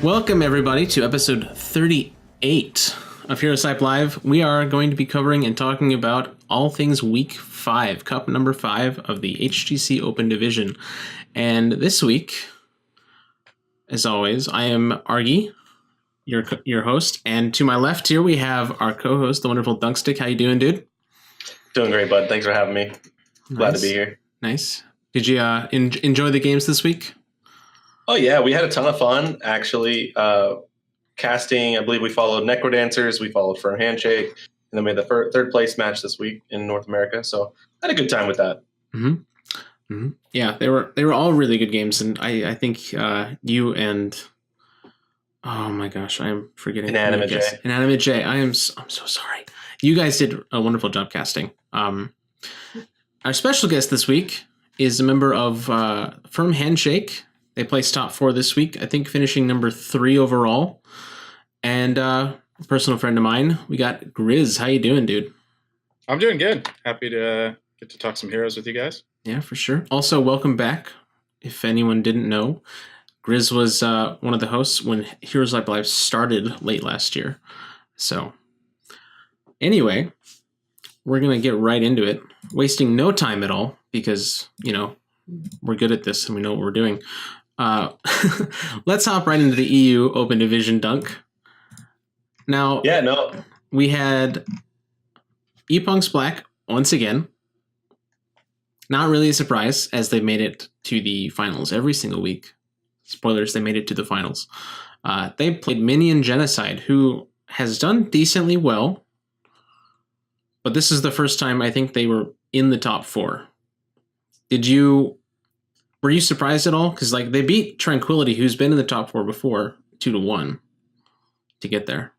Welcome, everybody, to episode 38 of HeroesHype Live. We are going to be covering and talking about all things Week 5, Cup number 5 of the HGC Open Division. And this week, as always, I am Argy, your host. And to my left here, we have our co-host, the wonderful Dunkstik. How you doing, dude? Doing great, bud. Thanks for having me. Glad to be here. Nice. Did you enjoy the games this week? Oh, yeah. We had a ton of fun, actually. Casting, I believe we followed Necrodancers. We followed Firm Handshake. And then we had the third place match this week in North America. So I had a good time with that. Mm-hmm. Mm-hmm. Yeah, they were all really good games. And I think you and... Oh, my gosh. I am forgetting. Inanimate J. Inanimate J. I'm so sorry. You guys did a wonderful job casting. Our special guest this week is a member of Firm Handshake. They placed top 4 this week, I think finishing number 3 overall. And a personal friend of mine, we got Grizz. How you doing, dude? I'm doing good. Happy to get to talk some heroes with you guys. Yeah, for sure. Also, welcome back. If anyone didn't know, Grizz was one of the hosts when HeroesHype Live started late last year. So, anyway, we're going to get right into it, wasting no time at all because, we're good at this and we know what we're doing. Let's hop right into the EU Open Division, Dunk. Now, we had ePunks Black once again. Not really a surprise, as they made it to the finals every single week. Spoilers, they made it to the finals. They played Minion Genocide, who has done decently well. But this is the first time I think they were in the top 4. Were you surprised at all? Because they beat Tranquility, who's been in the top 4 before, 2-1 to get there.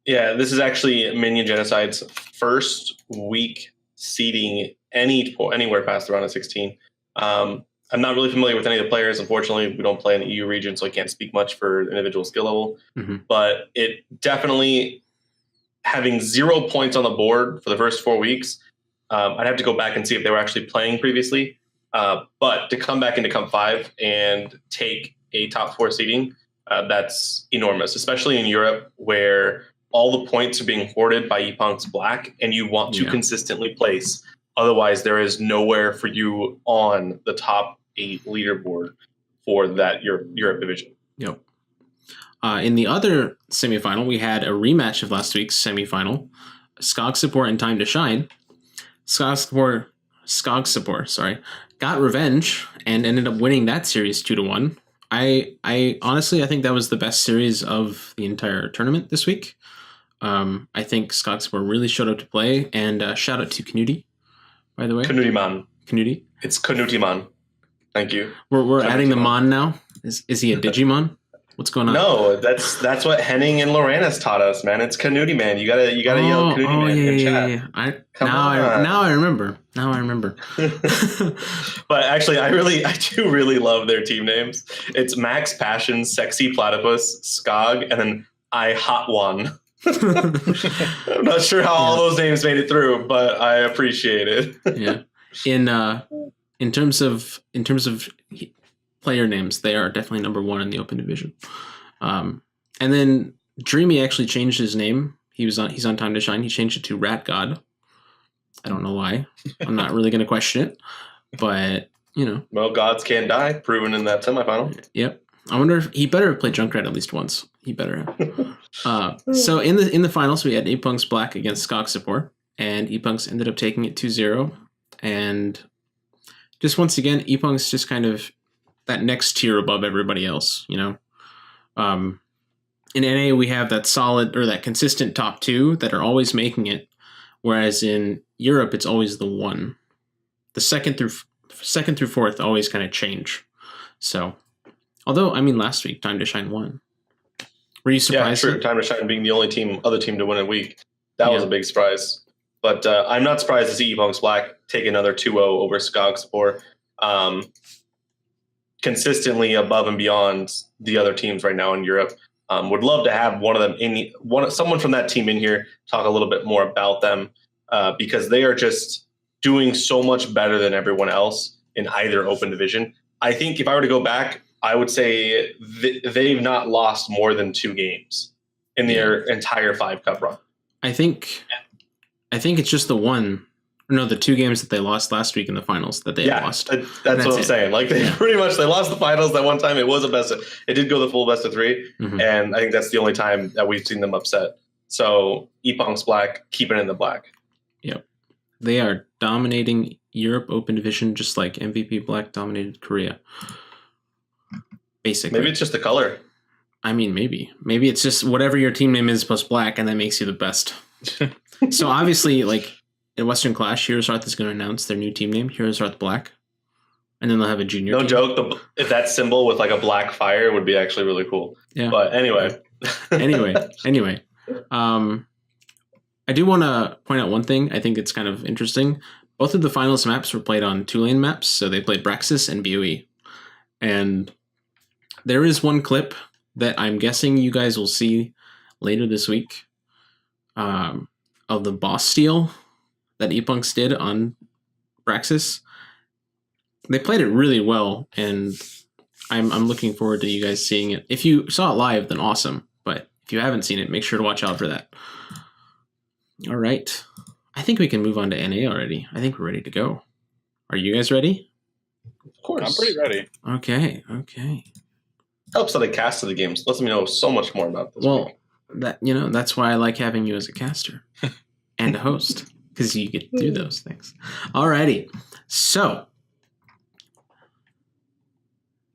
Yeah, this is actually Minion Genocide's first week seeding anywhere past the round of 16. I'm not really familiar with any of the players. Unfortunately, we don't play in the EU region, so I can't speak much for individual skill level. Mm-hmm. But it definitely, having 0 points on the board for the first 4 weeks, I'd have to go back and see if they were actually playing previously. But to come back into Cup 5 and take a top 4 seeding, that's enormous, especially in Europe where all the points are being hoarded by ePunks Black and you want to consistently place. Otherwise, there is nowhere for you on the top 8 leaderboard for that Europe division. Yep. In the other semifinal, we had a rematch of last week's semifinal, Skog Support and Time to Shine. Skog Support, got revenge and ended up winning that series 2-1. I honestly, I think that was the best series of the entire tournament this week. I think Skog Support really showed up to play, and shout out to Knuti, by the way. Knuti. It's Knuti-man. Thank you. We're adding the Mon now. Is he a Digimon? What's going on? No, that's what Henning and Lorena's taught us, man. It's Knuti Man. You gotta yell Knuti Man in chat. Yeah. Now I remember. But actually, I do really love their team names. It's Max Passion, Sexy Platypus, Skog, and then I Hot One. I'm not sure how all those names made it through, but I appreciate it. Yeah. In terms of player names, they are definitely number 1 in the Open Division. And then Dreamy actually changed his name. He's on Time to Shine. He changed it to Rat God. I don't know why. I'm not really going to question it, but Well, gods can't die. Proven in that semifinal. Yep. I wonder if he better have played Junkrat at least once. He better have. So in the finals, we had ePunks Black against Skog Support, and ePunks ended up taking it 2-0. And just once again, ePunks just kind of that next tier above everybody else, In NA, we have that solid or that consistent top 2 that are always making it, whereas in Europe, it's always the 1. The second through 4th always kind of change. So, although last week Time to Shine won. Were you surprised? Yeah, true. Time to Shine being the only other team to win a week, that was a big surprise. But I'm not surprised to see ePunks Black take another 2-0 over Skog Support. Consistently above and beyond the other teams right now in Europe. Would love to have someone from that team in here talk a little bit more about them because they are just doing so much better than everyone else in either Open Division. I think if I were to go back, I would say they've not lost more than 2 games in their entire 5-cup run. I think it's just the 2 games that they lost last week in the finals that they lost. That's what I'm saying. Like they lost the finals that one time. It was it did go the full best of 3, and I think that's the only time that we've seen them upset. So Epong's black, keep it in the black. Yep, they are dominating Europe Open Division just like MVP Black dominated Korea. Basically, maybe it's just the color. I mean, maybe it's just whatever your team name is plus black, and that makes you the best. So obviously, like in Western Clash, HeroesHype is going to announce their new team name, HeroesHype Black, and then they'll have a junior. No team. Joke, if that symbol with like a black fire would be actually really cool. Yeah. But anyway. anyway, I do want to point out one thing. I think it's kind of interesting. Both of the finals maps were played on 2-lane maps, so they played Braxis and BOE, and there is one clip that I'm guessing you guys will see later this week of the boss steal that Epunks did on Braxis. They played it really well, and I'm looking forward to you guys seeing it. If you saw it live, then awesome. But if you haven't seen it, make sure to watch out for that. All right. I think we can move on to NA already. I think we're ready to go. Are you guys ready? Of course. I'm pretty ready. Okay. Helps that I casted the games. Lets me know so much more about this. Well, that's why I like having you as a caster and a host, because you get to do those things. Alrighty. So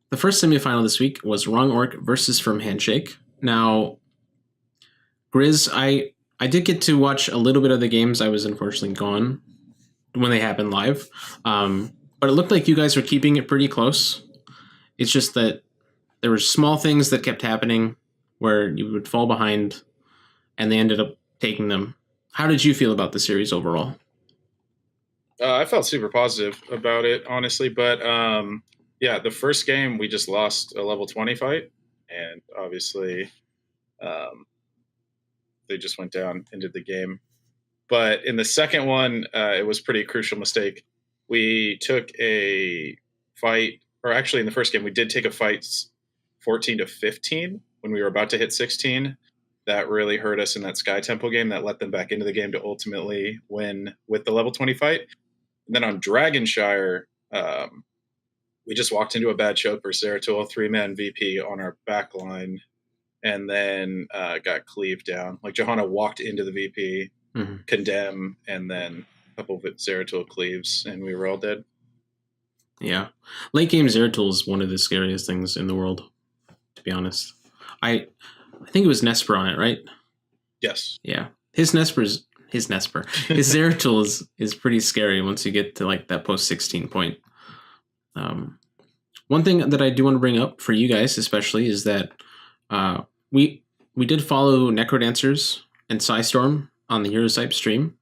the first semifinal this week was Wrong Orc versus From Handshake. Now, Grizz, I did get to watch a little bit of the games. I was unfortunately gone when they happened live. But it looked like you guys were keeping it pretty close. It's just that there were small things that kept happening where you would fall behind, and they ended up taking them. How did you feel about the series overall? I felt super positive about it, honestly. But the first game we just lost a level 20 fight, and obviously they just went down into the game. But in the second one, it was a pretty crucial mistake. We took a fight, or actually in the first game, we did take a fight 14-15 when we were about to hit 16. That really hurt us in that Sky Temple game that let them back into the game to ultimately win with the level 20 fight. And then on Dragonshire, we just walked into a bad choke for Zeratul, 3-man VP on our back line, and then got cleaved down. Like Johanna walked into the VP, condemn, and then a couple of Zeratul cleaves, and we were all dead. Yeah. Late game Zeratul is one of the scariest things in the world, to be honest. I think it was Nesper on it, right? Yes. Yeah. His Zeratul is pretty scary once you get to like that post 16 point. One thing that I do want to bring up for you guys, especially, is that we did follow Necrodancers and Psystorm on the HeroesHype stream,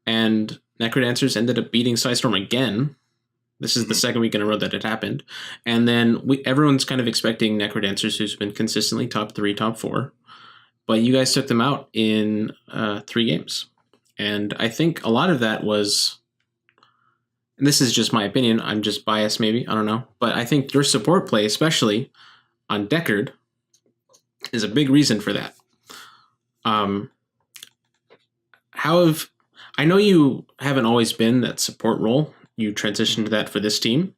and Necrodancers ended up beating Psystorm again. This is the second week in a row that it happened. And then everyone's kind of expecting Necrodancers, who's been consistently top 3, top 4. But you guys took them out in 3 games. And I think a lot of that was, and this is just my opinion, I'm just biased maybe, I don't know. But I think your support play, especially on Deckard, is a big reason for that. I know you haven't always been that support role. You transitioned to that for this team,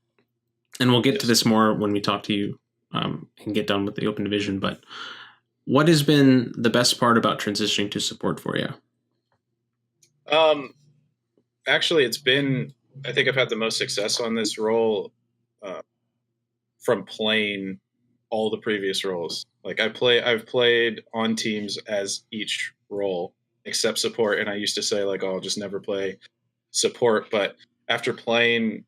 and we'll get to this more when we talk to you and get done with the Open Division. But what has been the best part about transitioning to support for you? Actually, I think I've had the most success on this role from playing all the previous roles. Like I've played on teams as each role except support, and I used to say like, oh, I'll just never play support, but after playing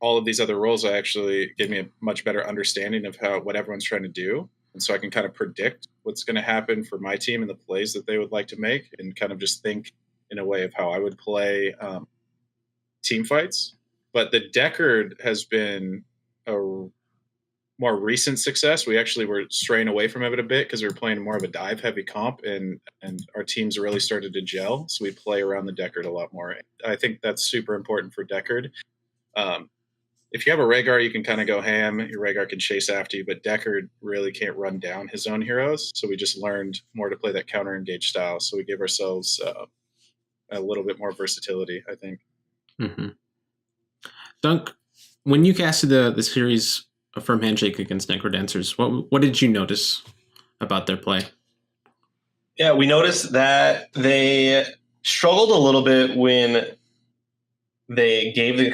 all of these other roles, I actually gave me a much better understanding of what everyone's trying to do. And so I can kind of predict what's going to happen for my team and the plays that they would like to make, and kind of just think in a way of how I would play team fights. But the Deckard has been a more recent success. We actually were straying away from it a bit because we were playing more of a dive heavy comp, and our teams really started to gel. So we play around the Deckard a lot more. I think that's super important for Deckard. if you have a Rhaegar, you can kind of go ham. Your Rhaegar can chase after you, but Deckard really can't run down his own heroes. So we just learned more to play that counter engage style. So we give ourselves a little bit more versatility, I think. Mm-hmm. Dunk, when you casted the series of Firm Handshake against Necrodancers, what did you notice about their play? Yeah, we noticed that they struggled a little bit when they gave the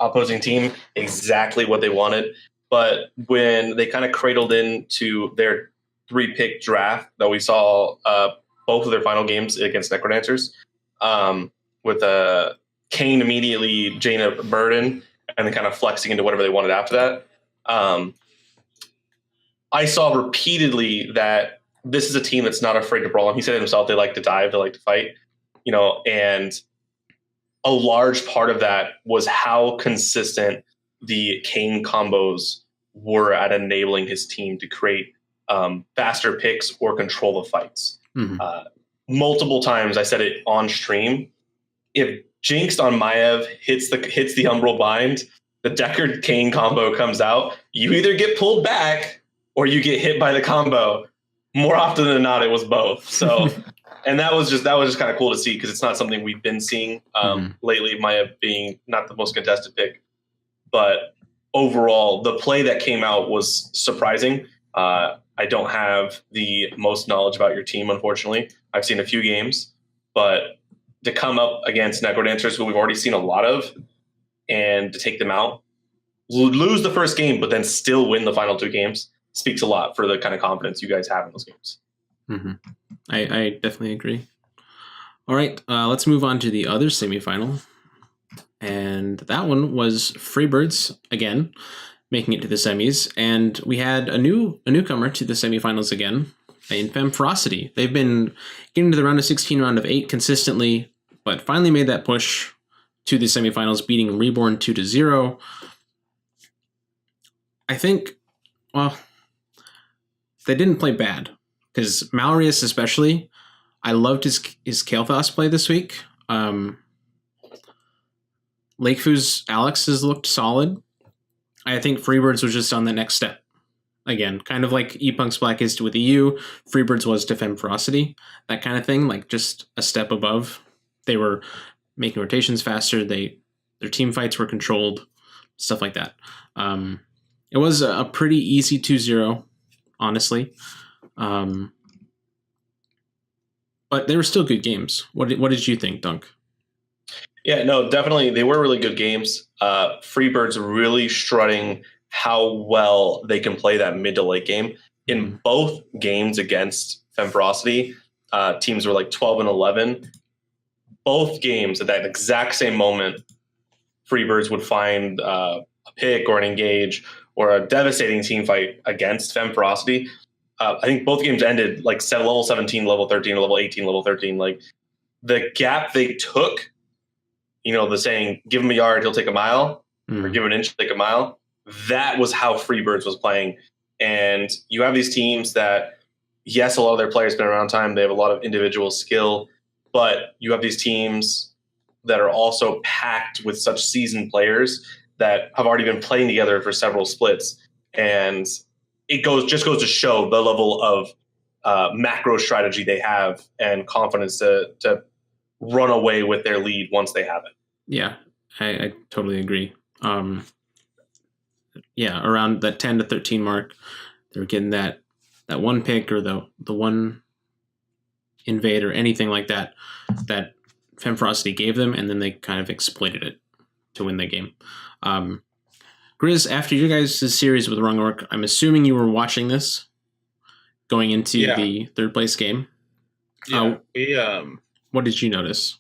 opposing team exactly what they wanted. But when they kind of cradled into their 3-pick draft that we saw both of their final games against Necrodancers, with Kane immediately, Jaina Burden, and then kind of flexing into whatever they wanted after that. I saw repeatedly that this is a team that's not afraid to brawl. And he said it himself, they like to dive, they like to fight, and a large part of that was how consistent the Kane combos were at enabling his team to create faster picks or control the fights. Mm-hmm. Multiple times I said it on stream. If Jinxed on Maiev hits the Umbral Bind, the Deckard Kane combo comes out, you either get pulled back or you get hit by the combo. More often than not, it was both. So, and that was just kind of cool to see because it's not something we've been seeing lately. Maiev being not the most contested pick, but overall, the play that came out was surprising. I don't have the most knowledge about your team, unfortunately. I've seen a few games, but to come up against Necrodancers, who we've already seen a lot of, and to take them out, lose the first game, but then still win the final 2 games, speaks a lot for the kind of confidence you guys have in those games. Mm-hmm. I definitely agree. All right, let's move on to the other semifinal. And that one was Freebirds, again, making it to the semis. And we had a newcomer to the semifinals again, in Femferocity. They've been getting to the round of 16, round of 8 consistently, but finally made that push to the semifinals, beating Reborn 2-0. I think, well, they didn't play bad, because Malorius especially, I loved his Kael'thas play this week. Lakefu's Alex has looked solid. I think Freebirds was just on the next step. Again, kind of like E-Punk's Black is with EU, Freebirds was to Femferocity, that kind of thing, like just a step above. They were making rotations faster, their team fights were controlled, stuff like that. It was a pretty easy 2-0, honestly. But they were still good games. What did you think, Dunk? Yeah, no, definitely. They were really good games. Freebirds really strutting how well they can play that mid to late game. In both games against Femferocity, teams were like 12 and 11. Both games at that exact same moment, Freebirds would find a pick or an engage or a devastating team fight against Femferocity. I think both games ended like level 17, level 13, level 18, level 13. Like the gap they took, the saying, give him a yard, he'll take a mile, or give him an inch, he'll take a mile. That was how Freebirds was playing. And you have these teams that, yes, a lot of their players have been around time. They have a lot of individual skill, but you have these teams that are also packed with such seasoned players that have already been playing together for several splits. And it just goes to show the level of macro strategy they have and confidence to run away with their lead once they have it. Yeah, I totally agree. Around that 10 to 13 mark, they were getting that one pick or the one invade or anything like that Femferocity gave them, and then they kind of exploited it to win the game. Grizz, after you guys' series with Rungork, I'm assuming you were watching this going into the third place game. Yeah, what did you notice?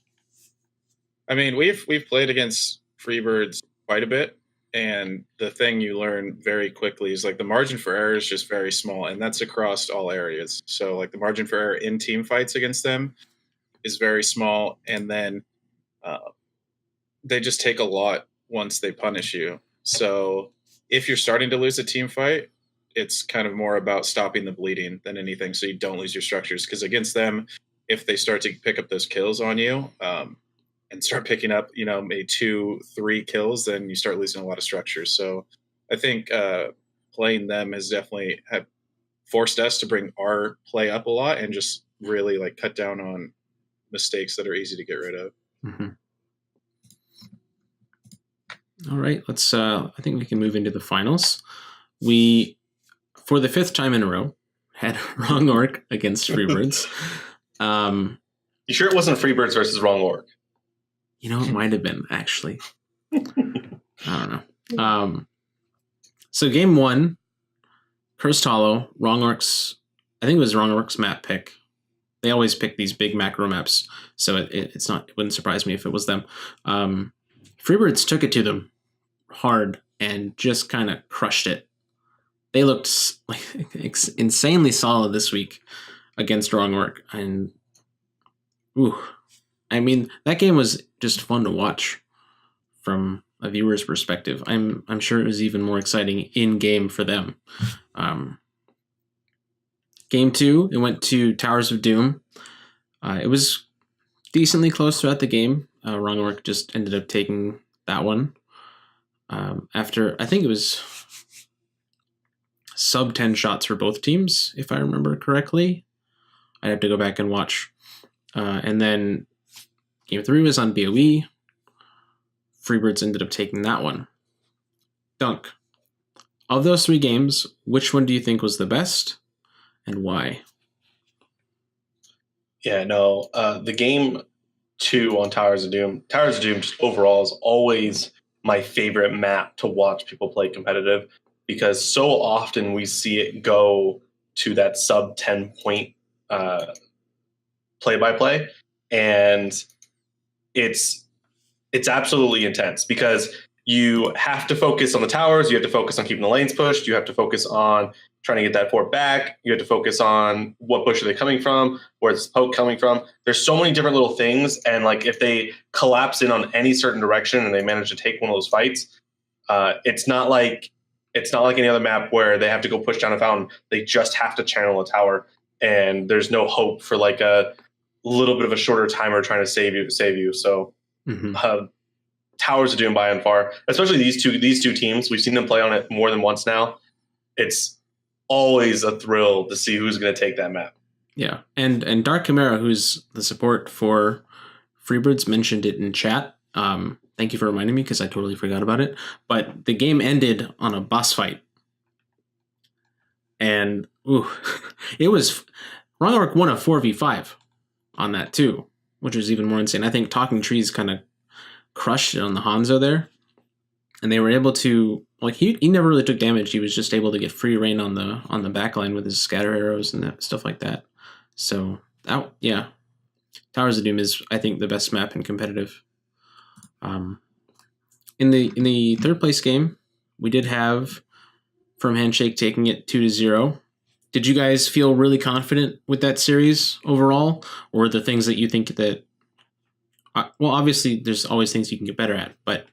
I mean, we've played against Freebirds quite a bit, and the thing you learn very quickly is like the margin for error is just very small, and that's across all areas. So like the margin for error in team fights against them is very small, and then they just take a lot once they punish you. So if you're starting to lose a team fight, it's kind of more about stopping the bleeding than anything, so you don't lose your structures. Because against them, if they start to pick up those kills on you, and start picking up, maybe 2-3 kills, then you start losing a lot of structures. So I think playing them has definitely forced us to bring our play up a lot and just really like cut down on mistakes that are easy to get rid of. Mm-hmm. All right, let's. I think we can move into the finals. We, for the 5th time in a row, had Wrong Orc against Freebirds. You sure it wasn't Freebirds versus Wrong Orc? It might have been, actually. I don't know. So game 1, Cursed Hollow, Wrong Orc's. I think it was Wrong Orc's map pick. They always pick these big macro maps, so it wouldn't surprise me if it was them. Freebirds took it to them hard and just kind of crushed it. They looked insanely solid this week against Wrong Orc, and that game was just fun to watch from a viewer's perspective. I'm sure it was even more exciting in game for them. Game 2, it went to Towers of Doom. It was decently close throughout the game. Wrong Orc just ended up taking that one. After, I think it was sub 10 shots for both teams, if I remember correctly. I'd have to go back and watch. And then game 3 was on BOE. Freebirds ended up taking that one. Dunk. Of those 3 games, which one do you think was the best and why? Yeah, no. The game 2 on Towers of Doom just overall is always my favorite map to watch people play competitive, because so often we see it go to that sub 10 point play-by-play, and it's absolutely intense because you have to focus on the towers, you have to focus on keeping the lanes pushed, you have to focus on trying to get that fort back, you have to focus on what bush are they coming from, where's the poke coming from. There's so many different little things, and like if they collapse in on any certain direction and they manage to take one of those fights, it's not like any other map where they have to go push down a fountain. They just have to channel a tower, and there's no hope for like a little bit of a shorter timer trying to save you. So Towers of Doom by and far, especially these two teams. We've seen them play on it more than once now. It's always a thrill to see who's going to take that map. Yeah, and Dark Chimera, who's the support for Freebirds, mentioned it in chat. Thank you for reminding me because I totally forgot about it. But the game ended on a boss fight, and it was Wrong Orc won a 4v5 on that too, which was even more insane. I think Talking Trees kind of crushed it on the Hanzo there, and they were able to, like, he never really took damage. He was just able to get free reign on the backline with his scatter arrows and stuff like that. So Towers of Doom is, I think, the best map in competitive. In the third place game, we did have Firm Handshake taking it 2-0. Did you guys feel really confident with that series overall, or the things that you think that? Well, obviously, there's always things you can get better at, but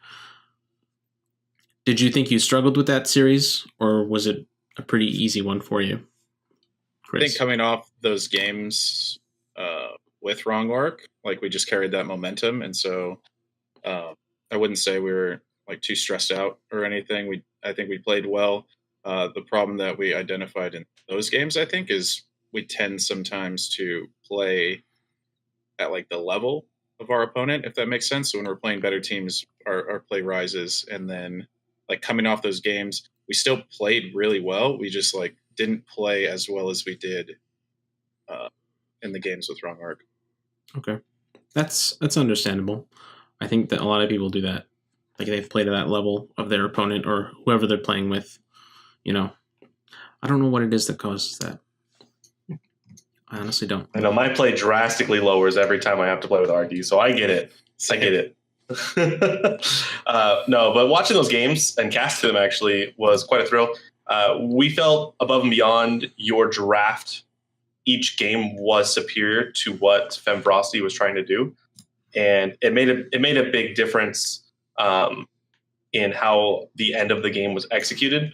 did you think you struggled with that series, or was it a pretty easy one for you, Chris? I think coming off those games with Wrong Orc, like, we just carried that momentum, and so I wouldn't say we were like too stressed out or anything. I think we played well. The problem that we identified in those games, I think, is we tend sometimes to play at like the level of our opponent, if that makes sense. So when we're playing better teams, our play rises, and then like coming off those games, we still played really well. We just like didn't play as well as we did in the games with Wrong Orc. Okay, that's understandable. I think that a lot of people do that. Like, they play to that level of their opponent or whoever they're playing with. I don't know what it is that causes that. I honestly don't. I know my play drastically lowers every time I have to play with Argy, so I get it. I get it. No, but watching those games and casting them actually was quite a thrill. We felt above and beyond your draft. Each game was superior to what Femfrosty was trying to do, and it made a big difference in how the end of the game was executed.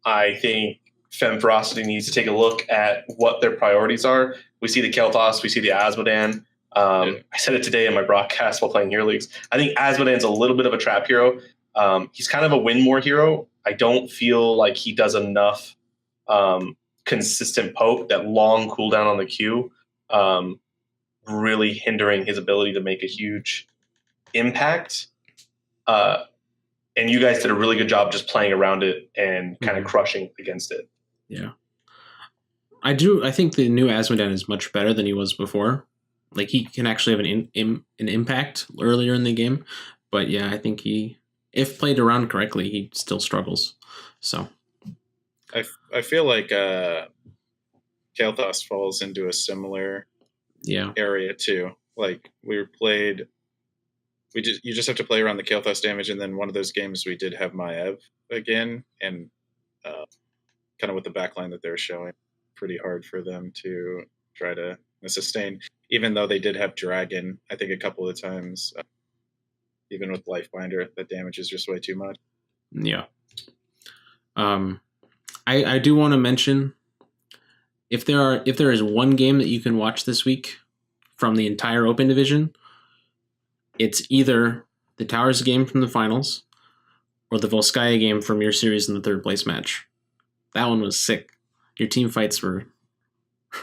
I think Femfrosty needs to take a look at what their priorities are. We see the Kel'Thas, we see the Asmodan. I said it today in my broadcast while playing Hero Leagues. I think Asmodan's a little bit of a trap hero. He's kind of a win more hero. I don't feel like he does enough consistent poke, that long cooldown on the Q, really hindering his ability to make a huge impact. And you guys did a really good job just playing around it and kind of crushing against it. Yeah. I think the new Asmodan is much better than he was before. Like, he can actually have an impact earlier in the game. But yeah, I think if played around correctly, he still struggles. So I feel like Kael'thas falls into a similar area too. Like, you just have to play around the Kael'thas damage, and then one of those games we did have Maev again, and kind of with the backline that they're showing, pretty hard for them to try to sustain, even though they did have Dragon, I think, a couple of times. Even with Lifebinder, the damage is just way too much. Yeah. I do want to mention, if there is one game that you can watch this week from the entire Open Division, it's either the Towers game from the finals or the Volskaya game from your series in the third place match. That one was sick. Your team fights were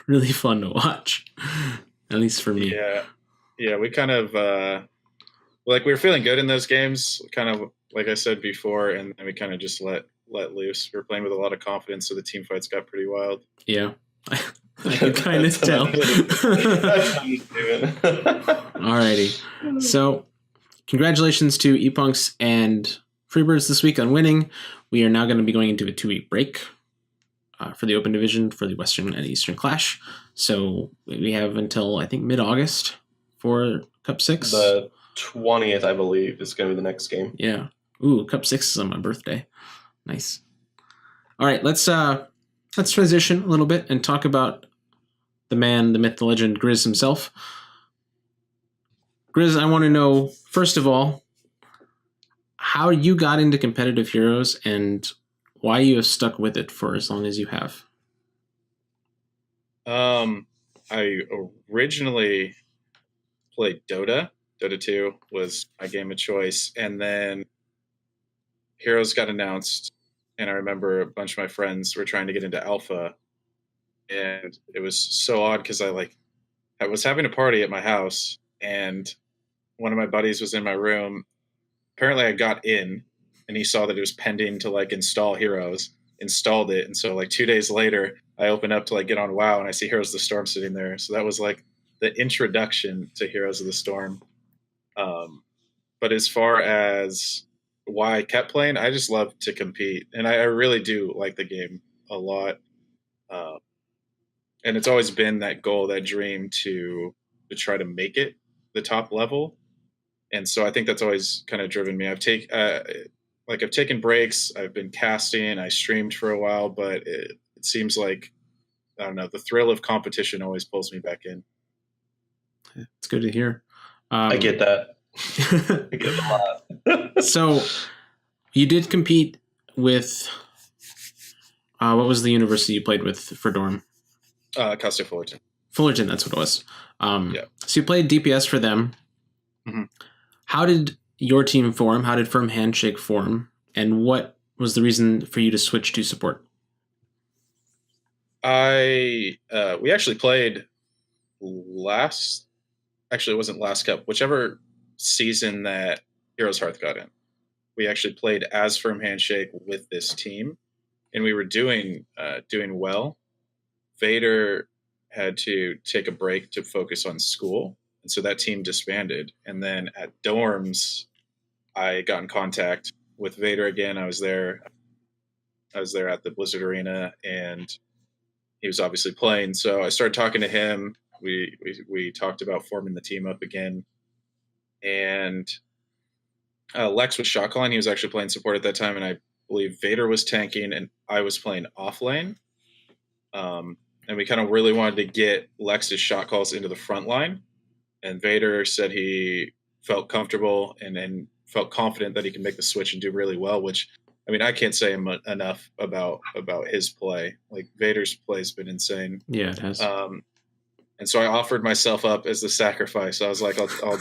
really fun to watch, at least for me. Yeah, we kind of we were feeling good in those games, kind of like I said before, and we kind of just let loose. We were playing with a lot of confidence, so the team fights got pretty wild. Yeah, I can kind of tell. Alrighty, so congratulations to Epunks and Freebirds this week on winning. We are now going to be going into a 2-week break for the Open Division for the Western and Eastern Clash. So we have until, I think, mid-August for Cup 6. The 20th, I believe, is going to be the next game. Yeah. Ooh, Cup 6 is on my birthday. Nice. All right, let's transition a little bit and talk about the man, the myth, the legend, Grizz himself. Grizz, I want to know, first of all, how you got into competitive heroes and why you have stuck with it for as long as you have. I originally played Dota. Dota 2 was my game of choice. And then Heroes got announced. And I remember a bunch of my friends were trying to get into Alpha. And it was so odd because I was having a party at my house. And one of my buddies was in my room. Apparently I got in. And he saw that it was pending to install Heroes, installed it. And so 2 days later, I open up to get on WoW and I see Heroes of the Storm sitting there. So that was the introduction to Heroes of the Storm. But as far as why I kept playing, I just love to compete. And I really do like the game a lot. And it's always been that goal, that dream to try to make it the top level. And so I think that's always kind of driven me. I've taken breaks. I've been casting. I streamed for a while, but it seems like, I don't know, the thrill of competition always pulls me back in. It's good to hear. I get that. I get it a lot. So you did compete with, what was the university you played with for Dorm? Cal State Fullerton. Fullerton, that's what it was. Yeah. So you played DPS for them. Mm-hmm. How did your team form? How did Firm Handshake form? And what was the reason for you to switch to support? We actually played actually it wasn't last cup, whichever season that Heroes Hearth got in. We actually played as Firm Handshake with this team, and we were doing well. Vader had to take a break to focus on school, and so that team disbanded. And then at dorms, I got in contact with Vader again. I was there at the Blizzard Arena, and he was obviously playing. So I started talking to him. We talked about forming the team up again. And Lex was shot calling. He was actually playing support at that time, and I believe Vader was tanking, and I was playing off lane. And we kind of really wanted to get Lex's shot calls into the front line. And Vader said he felt comfortable and felt confident that he can make the switch and do really well, which, I mean, I can't say enough about his play. Vader's play has been insane. Yeah, it has. And so I offered myself up as the sacrifice. I was like, I'll try.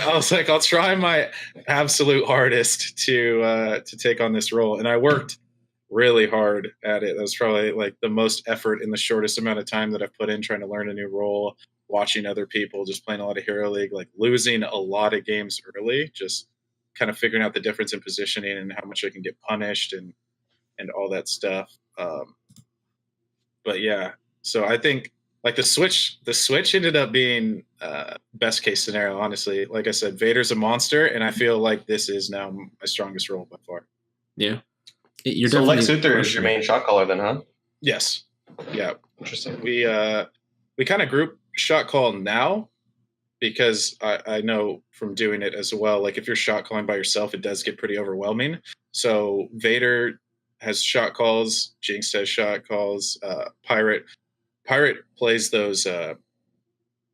I was like, I'll try my absolute hardest to take on this role. And I worked really hard at it. That was probably like the most effort in the shortest amount of time that I've put in trying to learn a new role, watching other people, just playing a lot of Hero League, like losing a lot of games early, just kind of figuring out the difference in positioning and how much I can get punished and all that stuff. But yeah, so I think like the switch ended up being best case scenario, honestly. Like I said, Vader's a monster, and I feel like this is now my strongest role by far. Yeah. So Lex Luthor is your main shot caller then, huh? Yes. Yeah. Interesting. We kind of group shot call now because I know from doing it as well, like if you're shot calling by yourself, it does get pretty overwhelming. So Vader has shot calls, Jinx has shot calls, Pirate plays those kind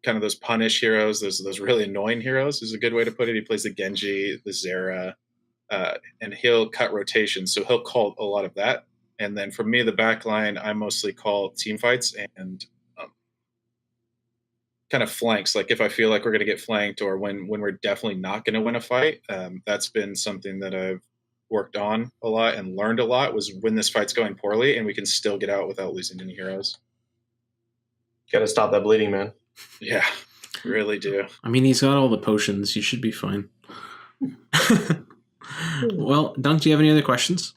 of those punish heroes, those really annoying heroes is a good way to put it. He plays the Genji, the Zera, and he'll cut rotations, so he'll call a lot of that. And then for me, the back line, I mostly call team fights and kind of flanks. Like if I feel like we're going to get flanked or when we're definitely not going to win a fight, that's been something that I've worked on a lot and learned a lot, was when this fight's going poorly and we can still get out without losing any heroes. Got to stop that bleeding, man. Yeah, really do. I mean, he's got all the potions. You should be fine. Well, Dunk, do you have any other questions?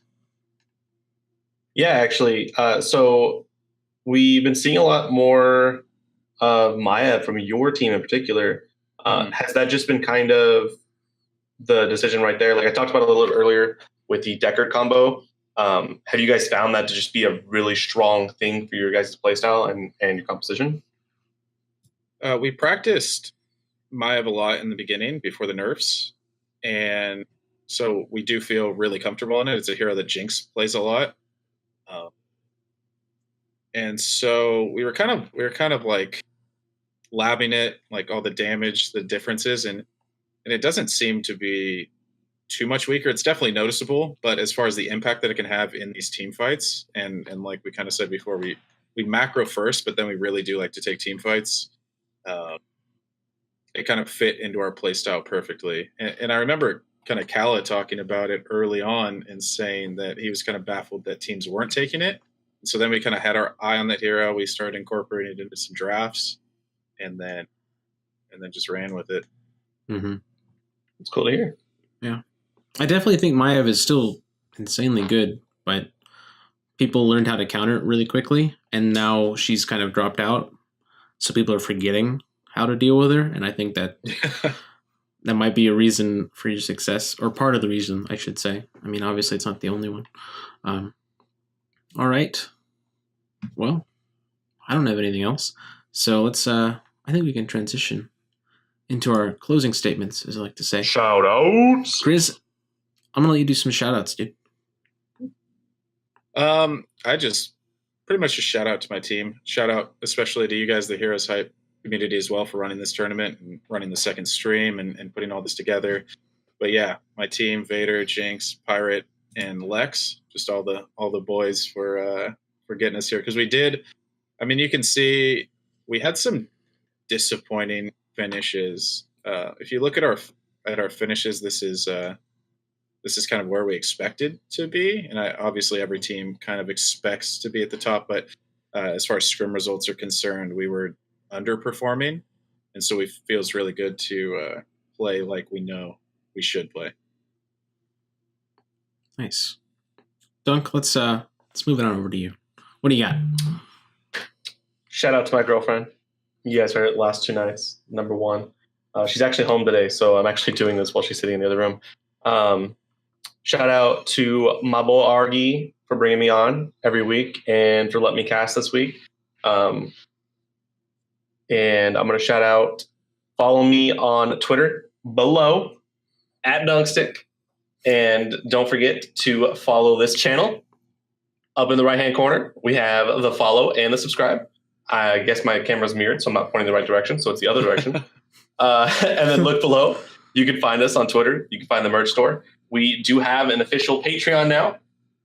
Yeah, actually. So we've been seeing a lot more of Maya from your team in particular. Has that just been kind of the decision right there? Like I talked about a little bit earlier with the Deckard combo. Have you guys found that to just be a really strong thing for your guys' playstyle and your composition? We practiced Maiev a lot in the beginning before the nerfs, and so we do feel really comfortable in it. It's a hero that Jinx plays a lot, and so we were kind of like labbing it, like all the damage, the differences, and it doesn't seem to be too much weaker. It's definitely noticeable, but as far as the impact that it can have in these team fights, and like we kind of said before, we macro first, but then we really do like to take team fights. It kind of fit into our playstyle perfectly. And I remember kind of Kala talking about it early on and saying that he was kind of baffled that teams weren't taking it. And so then we kind of had our eye on that hero. We started incorporating it into some drafts and then just ran with it. Mm-hmm. It's cool to hear. Yeah. I definitely think Maiev is still insanely good, but people learned how to counter it really quickly, and now she's kind of dropped out. So people are forgetting how to deal with her, and I think that that might be a reason for your success, or part of the reason, I should say. I mean, obviously, it's not the only one. All right. Well, I don't have anything else, so let's. I think we can transition into our closing statements, as I like to say. Shout outs, Grizz. I'm gonna let you do some shout outs, dude. I just pretty much just shout out to my team. Shout out especially to you guys, the HeroesHype community as well, for running this tournament and running the second stream and putting all this together. But yeah, my team, Vader, Jinx, Pirate, and Lex, just all the boys for getting us here. Because we did, I mean, you can see we had some disappointing finishes. If you look at our finishes, this is kind of where we expected to be. And obviously every team kind of expects to be at the top, but as far as scrim results are concerned, we were underperforming. And so it feels really good to play like we know we should play. Nice. Dunk, let's move it on over to you. What do you got? Shout out to my girlfriend. You guys heard it last 2 nights. Number one. She's actually home today, so I'm actually doing this while she's sitting in the other room. Shout out to my boy Argy for bringing me on every week and for letting me cast this week. And I'm going to shout out, follow me on Twitter below @Dunkstik. And don't forget to follow this channel. Up in the right-hand corner, we have the follow and the subscribe. I guess my camera's mirrored, so I'm not pointing the right direction, so it's the other direction. And then look below. You can find us on Twitter. You can find the merch store. We do have an official Patreon now.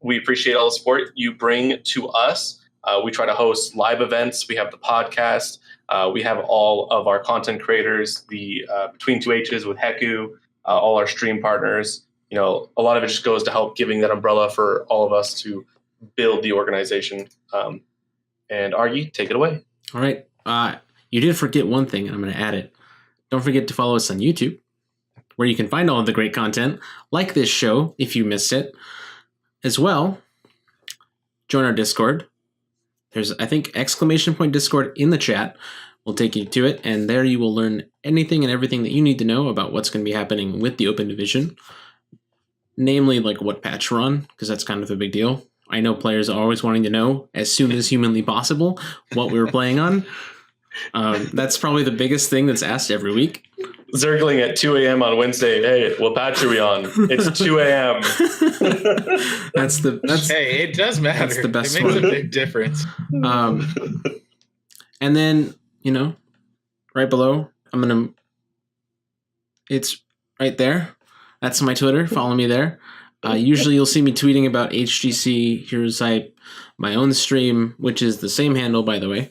We appreciate all the support you bring to us. We try to host live events. We have the podcast. We have all of our content creators, the Between Two H's with Heku, all our stream partners. A lot of it just goes to help giving that umbrella for all of us to build the organization. And Argy, take it away. All right. You did forget one thing, and I'm going to add it. Don't forget to follow us on YouTube, where you can find all of the great content, like this show, if you missed it. As well, join our Discord. There's, I think, ! Discord in the chat. We'll take you to it, and there you will learn anything and everything that you need to know about what's going to be happening with the Open Division. Namely, like what patch we're on, because that's kind of a big deal. I know players are always wanting to know, as soon as humanly possible, what we were playing on. That's probably the biggest thing that's asked every week. Zergling at 2 a.m. on Wednesday. Hey, what patch are we on? It's 2 a.m. Hey, it does matter. That's the best it makes one. a big difference. And then, right below, it's right there. That's my Twitter. Follow me there. Usually you'll see me tweeting about HGC, HeroesHype, my own stream, which is the same handle, by the way.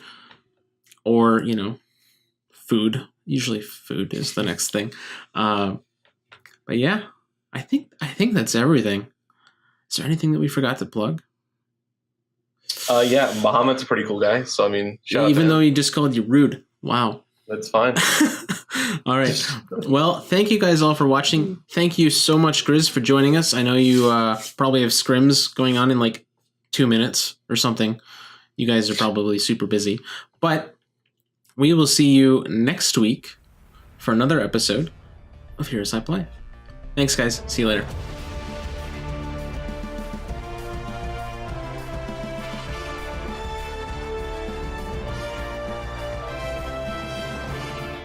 Or, food. Usually food is the next thing. But yeah, I think that's everything. Is there anything that we forgot to plug? Yeah, Muhammad's a pretty cool guy. So, shout out Even to though him. he just called you rude. Wow. That's fine. All right. Well, thank you guys all for watching. Thank you so much, Grizz, for joining us. I know you probably have scrims going on in like 2 minutes or something. You guys are probably super busy. But we will see you next week for another episode of HeroesHype Live. Thanks, guys. See you later.